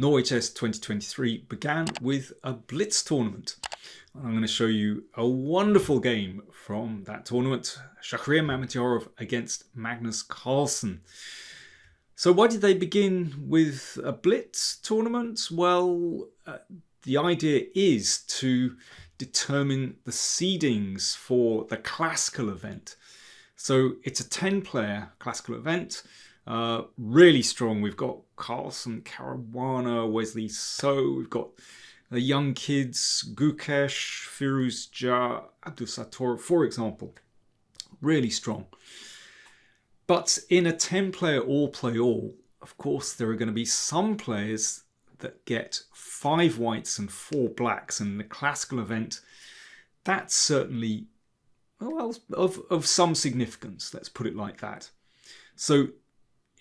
Norway Chess 2023 began with a Blitz tournament. I'm going to show you a wonderful game from that tournament, Shakhriyar Mamedyarov against Magnus Carlsen. So why did they begin with a Blitz tournament? Well, the idea is to determine the seedings for the classical event. So it's a 10-player classical event. Really strong. We've got Carlsen, Caruana, Wesley So. We've got the young kids, Gukesh, Firuz Jah, Abdusattor, for example. Really strong. But in a 10-player all-play-all, of course, there are going to be some players that get 5 whites and 4 blacks. And in the classical event, that's certainly, well, of some significance. Let's put it like that. So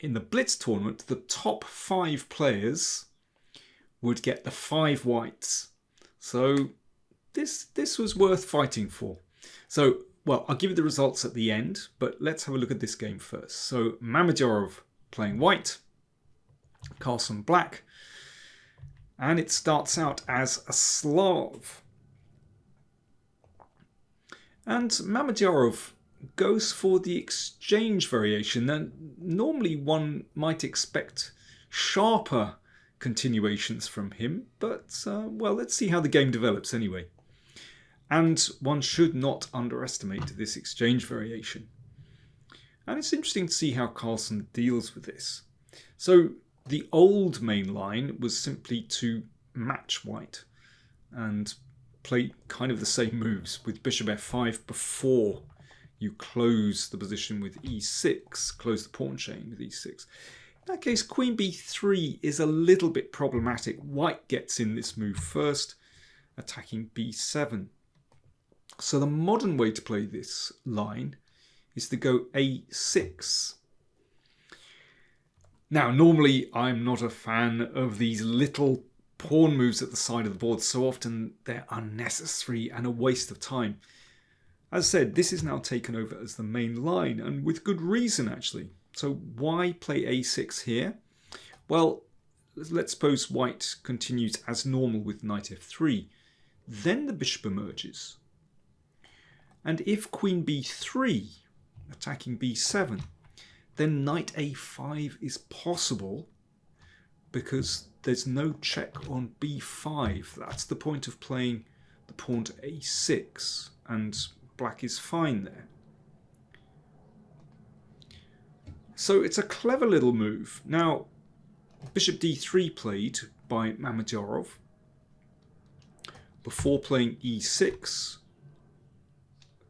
in the Blitz tournament, the top 5 players would get the 5 whites. So this was worth fighting for. So, well, I'll give you the results at the end, but let's have a look at this game first. So Mamedyarov playing white, Carlsen black, and it starts out as a Slav. And Mamedyarov goes for the exchange variation. And normally one might expect sharper continuations from him, but well, let's see how the game develops anyway. And one should not underestimate this exchange variation. And it's interesting to see how Carlsen deals with this. So the old main line was simply to match white and play kind of the same moves with bishop f5 before you close the position with e6, close the pawn chain with e6. In that case, queen b3 is a little bit problematic. White gets in this move first, attacking b7. So the modern way to play this line is to go a6. Now, normally I'm not a fan of these little pawn moves at the side of the board. So often they're unnecessary and a waste of time. As I said, this is now taken over as the main line, and with good reason actually. So why play a6 here? Well, let's suppose white continues as normal with knight f3. Then the bishop emerges. And if queen b3, attacking b7, then knight a5 is possible because there's no check on b5. That's the point of playing the pawn to a6, and black is fine there. So it's a clever little move. Now, bishop d3 played by Mamedyarov. Before playing e6,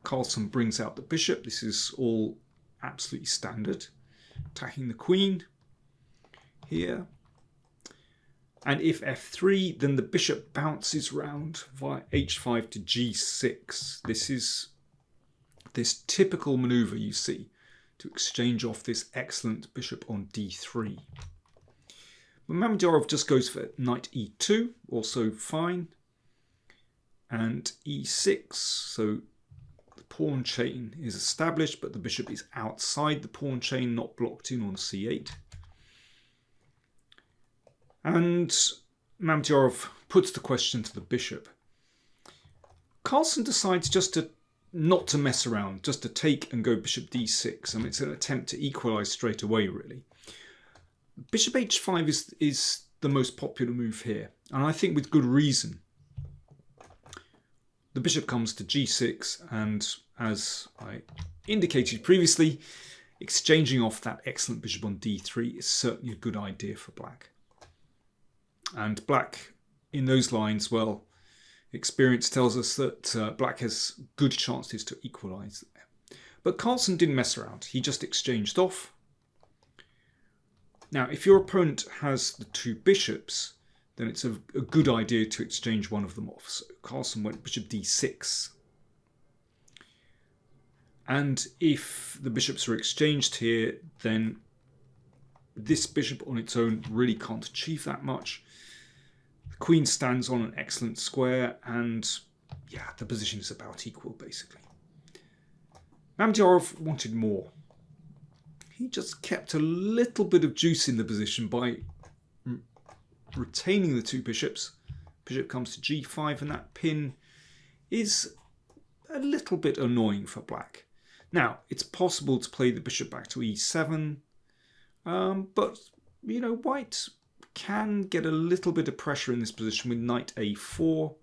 Carlsen brings out the bishop. This is all absolutely standard. Attacking the queen here. And if f3, then the bishop bounces round via h5 to g6. This is this typical maneuver you see to exchange off this excellent bishop on d3. But Mamedyarov just goes for knight e2, also fine, and e6. So the pawn chain is established, but the bishop is outside the pawn chain, not blocked in on c8. And Mamedyarov puts the question to the bishop. Carlsen decides just to not to mess around, just to take and go bishop d6. I mean, it's an attempt to equalize straight away, really. Bishop h5 is the most popular move here, and I think with good reason. The bishop comes to g6, and as I indicated previously, exchanging off that excellent bishop on d3 is certainly a good idea for black. And black, in those lines, well, experience tells us that black has good chances to equalize there. But Carlsen didn't mess around. He just exchanged off. Now, if your opponent has the 2 bishops, then it's a good idea to exchange one of them off. So Carlsen went bishop d6. And if the bishops are exchanged here, then this bishop on its own really can't achieve that much. The queen stands on an excellent square, and yeah, the position is about equal basically. Mamedyarov wanted more. He just kept a little bit of juice in the position by retaining the two bishops. Bishop comes to g5, and that pin is a little bit annoying for black. Now, it's possible to play the bishop back to e7, but, you know, white can get a little bit of pressure in this position with knight a4,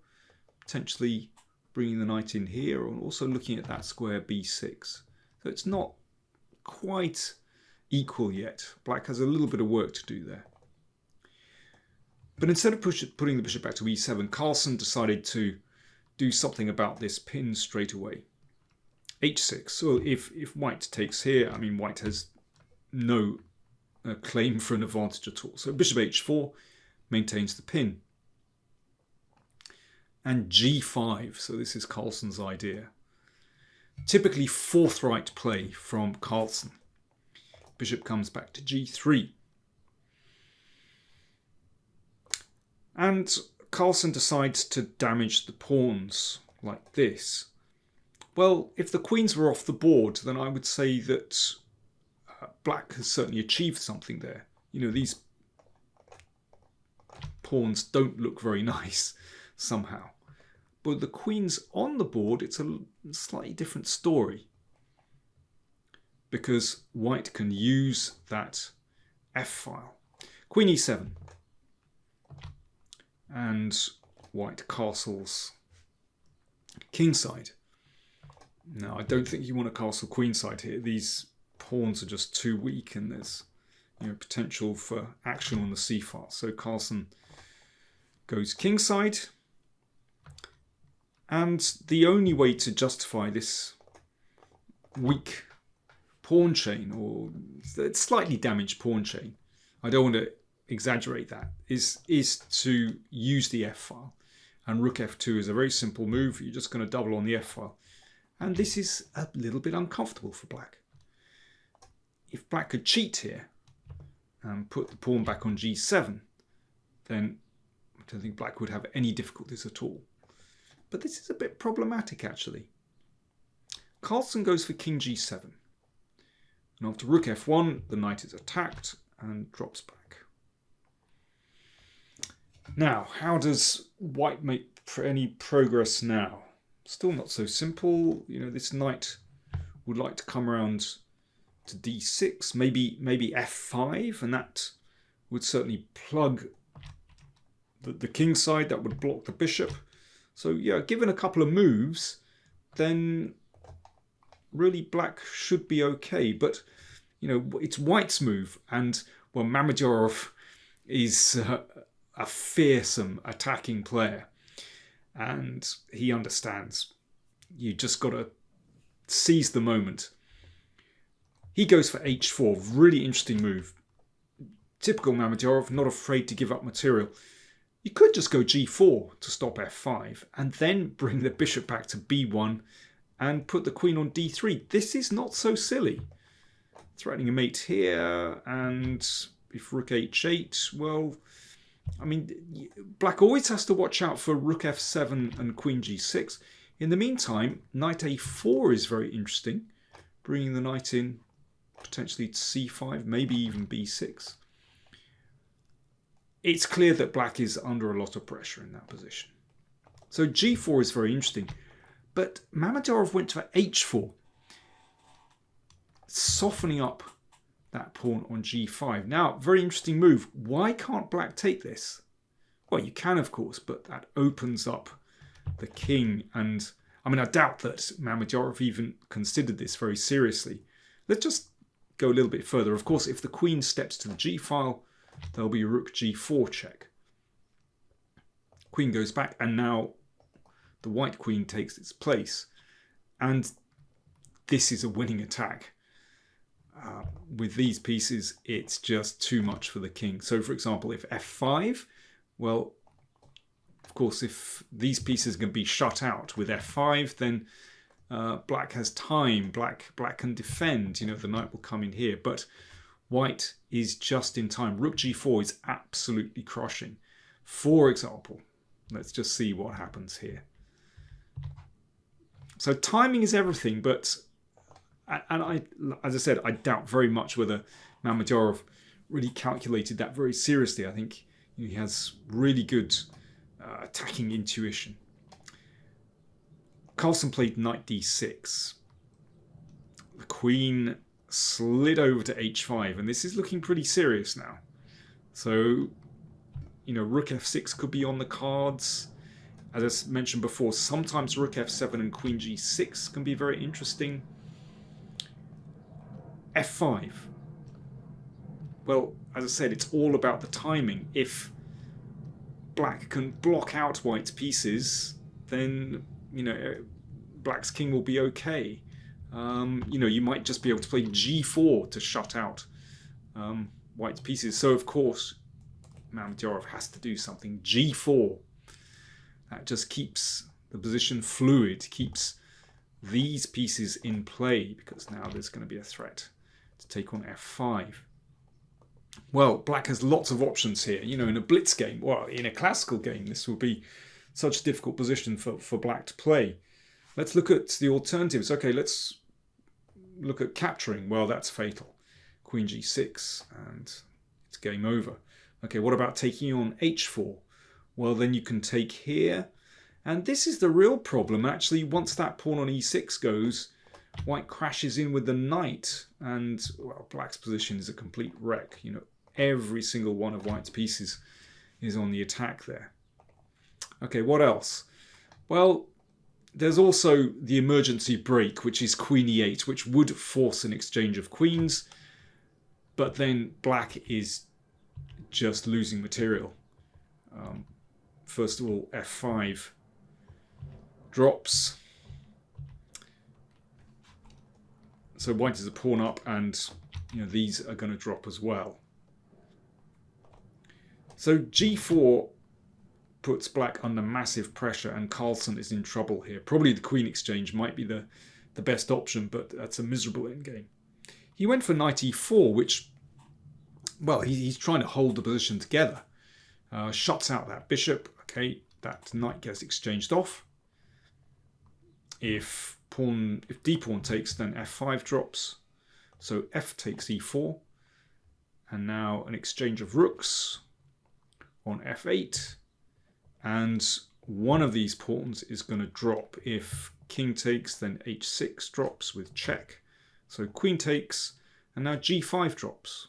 potentially bringing the knight in here, and also looking at that square b6. So it's not quite equal yet. Black has a little bit of work to do there. But instead of putting the bishop back to e7, Carlsen decided to do something about this pin straight away. h6. So if white takes here, I mean, white has no claim for an advantage at all. So bishop h4 maintains the pin. And g5. So this is Carlsen's idea. Typically forthright play from Carlsen. Bishop comes back to g3. And Carlsen decides to damage the pawns like this. Well, if the queens were off the board, then I would say that black has certainly achieved something there. You know, these pawns don't look very nice somehow. But with the queens on the board, it's a slightly different story. Because white can use that f-file. Queen e7. And white castles kingside. Now, I don't think you want to castle queenside here. These pawns are just too weak, and there's, you know, potential for action on the c-file. So Carlsen goes kingside. And the only way to justify this weak pawn chain, or slightly damaged pawn chain, I don't want to exaggerate that, is to use the f-file. And rook f2 is a very simple move. You're just going to double on the f-file. And this is a little bit uncomfortable for black. If black could cheat here and put the pawn back on g7, then I don't think black would have any difficulties at all. But this is a bit problematic, actually. Carlsen goes for king g7. And after rook f1, the knight is attacked and drops back. Now, how does white make any progress now? Still not so simple. You know, this knight would like to come around to d6, maybe f5, and that would certainly plug the king side. That would block the bishop. So yeah, given a couple of moves, then really black should be okay. But you know, it's white's move, and well, Mamedyarov is a fearsome attacking player, and he understands you just got to seize the moment. He goes for h4, really interesting move. Typical Mamedyarov, not afraid to give up material. You could just go g4 to stop f5 and then bring the bishop back to b1 and put the queen on d3. This is not so silly. Threatening a mate here, and if rook h8, well, I mean, black always has to watch out for rook f7 and queen g6. In the meantime, knight a4 is very interesting, bringing the knight in potentially to c5, maybe even b6. It's clear that black is under a lot of pressure in that position. So g4 is very interesting, but Mamedyarov went for h4, softening up that pawn on g5. Now, very interesting move. Why can't black take this? Well, you can, of course, but that opens up the king. And I mean, I doubt that Mamedyarov even considered this very seriously. Let's just go a little bit further. Of course, if the queen steps to the g-file, there'll be a rook g4 check. Queen goes back, and now the white queen takes its place. And this is a winning attack. With these pieces, it's just too much for the king. So, for example, if f5, well, of course, if these pieces can be shut out with f5, then black has time. Black can defend. You know, the knight will come in here. But white is just in time. Rook g4 is absolutely crushing. For example, let's just see what happens here. So timing is everything, but as I said, I doubt very much whether Mamedyarov really calculated that very seriously. I think He has really good attacking intuition. Carlsen played knight d6. The queen slid over to h5, and this is looking pretty serious now. So, rook f6 could be on the cards. As I mentioned before, sometimes rook f7 and queen g6 can be very interesting. f5. Well, as I said, it's all about the timing. If black can block out white's pieces, then, black's king will be okay. You might just be able to play g4 to shut out white's pieces. So, of course, Mamedyarov has to do something. g4. That just keeps the position fluid, keeps these pieces in play, because now there's going to be a threat to take on f5. Well, black has lots of options here. In a blitz game, well, in a classical game, this will be such a difficult position for black to play. Let's look at the alternatives. Okay, let's look at capturing. Well, that's fatal. Queen g6, and it's game over. Okay, what about taking on h4? Well, then you can take here. And this is the real problem. Actually, once that pawn on e6 goes, white crashes in with the knight. And, well, black's position is a complete wreck. Every single one of white's pieces is on the attack there. Okay, what else? Well, there's also the emergency break, which is queen e8, which would force an exchange of queens. But then black is just losing material. First of all, f5 drops. So white is a pawn up, and these are going to drop as well. So g4 puts black under massive pressure, and Carlsen is in trouble here. Probably the queen exchange might be the best option, but that's a miserable endgame. He went for knight e4, which, well, he's trying to hold the position together. Shuts out that bishop. Okay, that knight gets exchanged off. If d pawn takes, then f5 drops. So f takes e4. And now an exchange of rooks on f8. And one of these pawns is going to drop. If king takes, then h6 drops with check. So queen takes, and now g5 drops.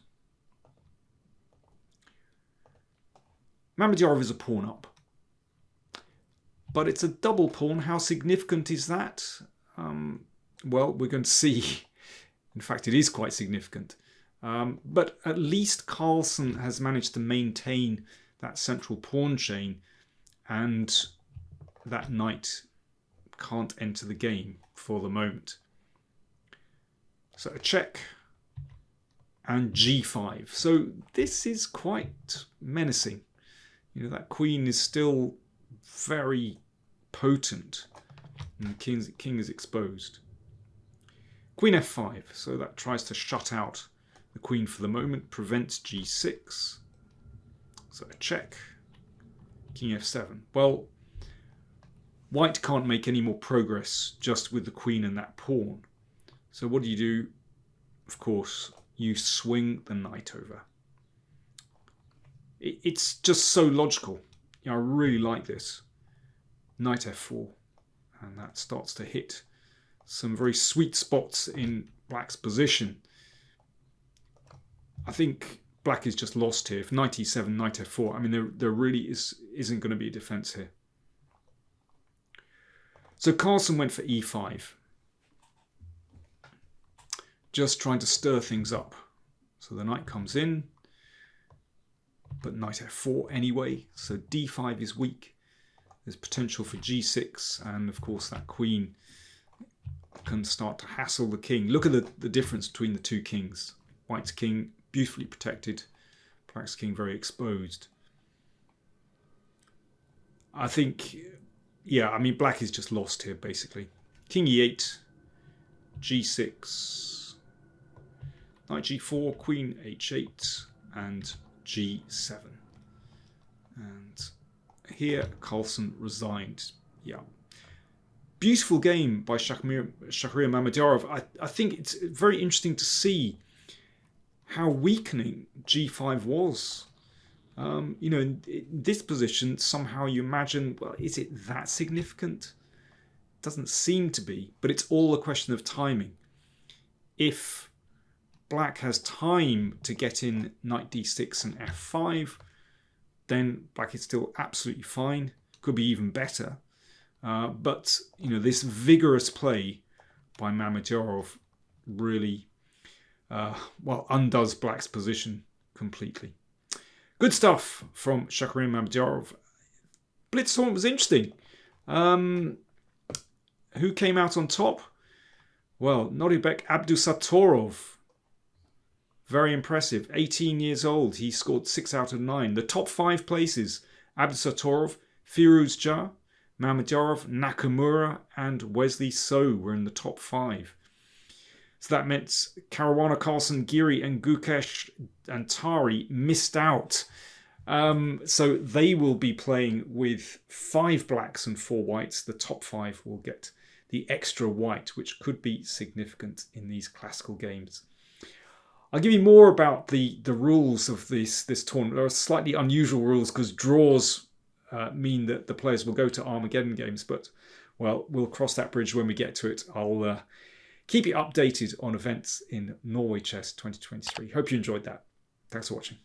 Mamedyarov is a pawn up. But it's a double pawn. How significant is that? Well, we're going to see. In fact, it is quite significant. But at least Carlsen has managed to maintain that central pawn chain, and that knight can't enter the game for the moment. So a check and g5. So this is quite menacing. That queen is still very potent, and the king is exposed. Queen f5, so that tries to shut out the queen for the moment, prevents g6. So a check. King f7. Well, white can't make any more progress just with the queen and that pawn. So what do? Of course, you swing the knight over. It's just so logical. I really like this. Knight f4. And that starts to hit some very sweet spots in black's position. I think black is just lost here. If knight e7, knight f4, I mean, there really isn't going to be a defense here. So Carlsen went for e5. Just trying to stir things up. So the knight comes in. But knight f4 anyway, so d5 is weak. There's potential for g6, and of course that queen can start to hassle the king. Look at the difference between the two kings. White's king beautifully protected, black's king very exposed. I think, yeah, I mean, black is just lost here basically. King e8, g6, knight g4, queen h8, and g7. And here Carlsen resigned. Yeah. Beautiful game by Shakhriyar Mamedyarov. I think it's very interesting to see how weakening g5 was. You know, in this position, somehow you imagine, well, is it that significant? Doesn't seem to be, but it's all a question of timing. If black has time to get in knight d6 and f5, then black is still absolutely fine. Could be even better. But, you know, this vigorous play by Mamedyarov really, well, undoes black's position completely. Good stuff from Shakhriyar Mamedyarov. Blitz tournament was interesting. Who came out on top? Well, Norway Abdusatorov. Very impressive. 18 years old. He scored 6 out of 9. The top 5 places: Abdusatorov, Firuzja, Mamedyarov, Nakamura, and Wesley So were in the top 5. So that meant Caruana, Carlsen, Giri, and Gukesh and Tari missed out. So they will be playing with 5 blacks and 4 whites. The top 5 will get the extra white, which could be significant in these classical games. I'll give you more about the rules of this tournament. There are slightly unusual rules because draws mean that the players will go to Armageddon games, but, well, we'll cross that bridge when we get to it. I'll keep you updated on events in Norway Chess 2023. Hope you enjoyed that. Thanks for watching.